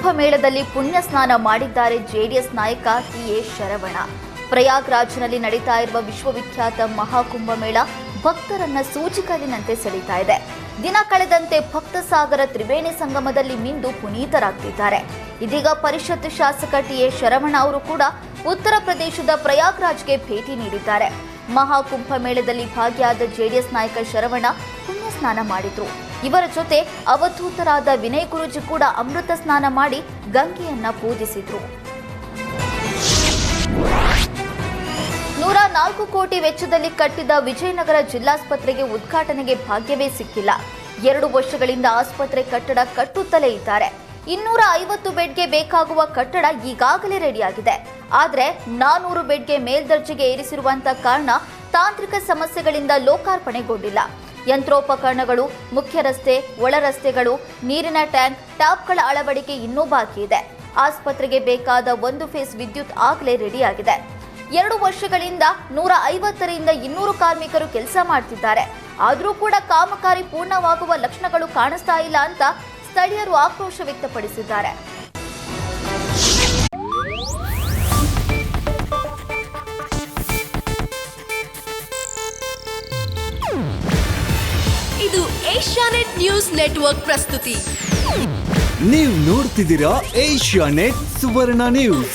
ಮಹಾಕುಂಭಮೇಳದಲ್ಲಿ ಪುಣ್ಯ ಸ್ನಾನ ಮಾಡಿದ್ದಾರೆ ಜೆಡಿಎಸ್ ನಾಯಕ ಟಿ.ಎ. ಶರವಣ. ಪ್ರಯಾಗ್ರಾಜ್ನಲ್ಲಿ ನಡೀತಾ ಇರುವ ವಿಶ್ವವಿಖ್ಯಾತ ಮಹಾಕುಂಭಮೇಳ ಭಕ್ತರನ್ನ ಸೂಜಿಕಲ್ಲಿನಂತೆ ಸೆಳೀತಾ ಇದೆ. ದಿನ ಕಳೆದಂತೆ ಭಕ್ತ ಸಾಗರ ತ್ರಿವೇಣಿ ಸಂಗಮದಲ್ಲಿ ಮಿಂದು ಪುನೀತರಾಗ್ತಿದ್ದಾರೆ. ಇದೀಗ ಪರಿಷತ್ ಶಾಸಕ ಟಿ.ಎ. ಶರವಣ ಅವರು ಕೂಡ ಉತ್ತರ ಪ್ರದೇಶದ ಪ್ರಯಾಗ್ರಾಜ್ಗೆ ಭೇಟಿ ನೀಡಿದ್ದಾರೆ. ಮಹಾಕುಂಭಮೇಳದಲ್ಲಿ ಭಾಗಿಯಾದ ಜೆಡಿಎಸ್ ನಾಯಕ ಶರವಣ ಪುಣ್ಯ ಸ್ನಾನ ಮಾಡಿದ್ರು. ಇವರ ಜೊತೆ ಅವಧೂತರಾದ ವಿನಯ್ ಗುರೂಜಿ ಕೂಡ ಅಮೃತ ಸ್ನಾನ ಮಾಡಿ ಗಂಗೆಯನ್ನ ಪೂಜಿಸಿದ್ರು. 104 ಕೋಟಿ ವೆಚ್ಚದಲ್ಲಿ ಕಟ್ಟಿದ ವಿಜಯನಗರ ಜಿಲ್ಲಾಸ್ಪತ್ರೆಗೆ ಉದ್ಘಾಟನೆಗೆ ಭಾಗ್ಯವೇ ಸಿಕ್ಕಿಲ್ಲ. 2 ವರ್ಷಗಳಿಂದ ಆಸ್ಪತ್ರೆ ಕಟ್ಟಡ ಕಟ್ಟುತ್ತಲೇ ಇದ್ದಾರೆ. 250 ಬೆಡ್ಗೆ ಬೇಕಾಗುವ ಕಟ್ಟಡ ಈಗಾಗಲೇ ರೆಡಿಯಾಗಿದೆ. ಆದರೆ 400 ಬೆಡ್ಗೆ ಮೇಲ್ದರ್ಜೆಗೆ ಏರಿಸಿರುವಂತಹ ಕಾರಣ ತಾಂತ್ರಿಕ ಸಮಸ್ಯೆಗಳಿಂದ ಲೋಕಾರ್ಪಣೆಗೊಂಡಿಲ್ಲ. ಯಂತ್ರೋಪಕರಣಗಳು, ಮುಖ್ಯ ರಸ್ತೆ, ಒಳ ರಸ್ತೆಗಳು, ನೀರಿನ ಟ್ಯಾಂಕ್, ಟ್ಯಾಪ್ಗಳ ಅಳವಡಿಕೆ ಇನ್ನೂ ಬಾಕಿ ಇದೆ. ಆಸ್ಪತ್ರೆಗೆ ಬೇಕಾದ 1 ಫೇಸ್ ವಿದ್ಯುತ್ ಆಗಲೇ ರೆಡಿಯಾಗಿದೆ. 2 ವರ್ಷಗಳಿಂದ 150ರಿಂದ 200 ಕಾರ್ಮಿಕರು ಕೆಲಸ ಮಾಡ್ತಿದ್ದಾರೆ. ಆದರೂ ಕೂಡ ಕಾಮಗಾರಿ ಪೂರ್ಣವಾಗುವ ಲಕ್ಷಣಗಳು ಕಾಣಿಸ್ತಾ ಇಲ್ಲ ಅಂತ ಸ್ಥಳೀಯರು ಆಕ್ರೋಶ ವ್ಯಕ್ತಪಡಿಸಿದ್ದಾರೆ. ಇದು ಏಷ್ಯಾನೆಟ್ ನ್ಯೂಸ್ ನೆಟ್ವರ್ಕ್ ಪ್ರಸ್ತುತಿ. ನೀವು ನೋಡ್ತಿದ್ದೀರಾ ಏಷ್ಯಾನೆಟ್ ಸುವರ್ಣ ನ್ಯೂಸ್.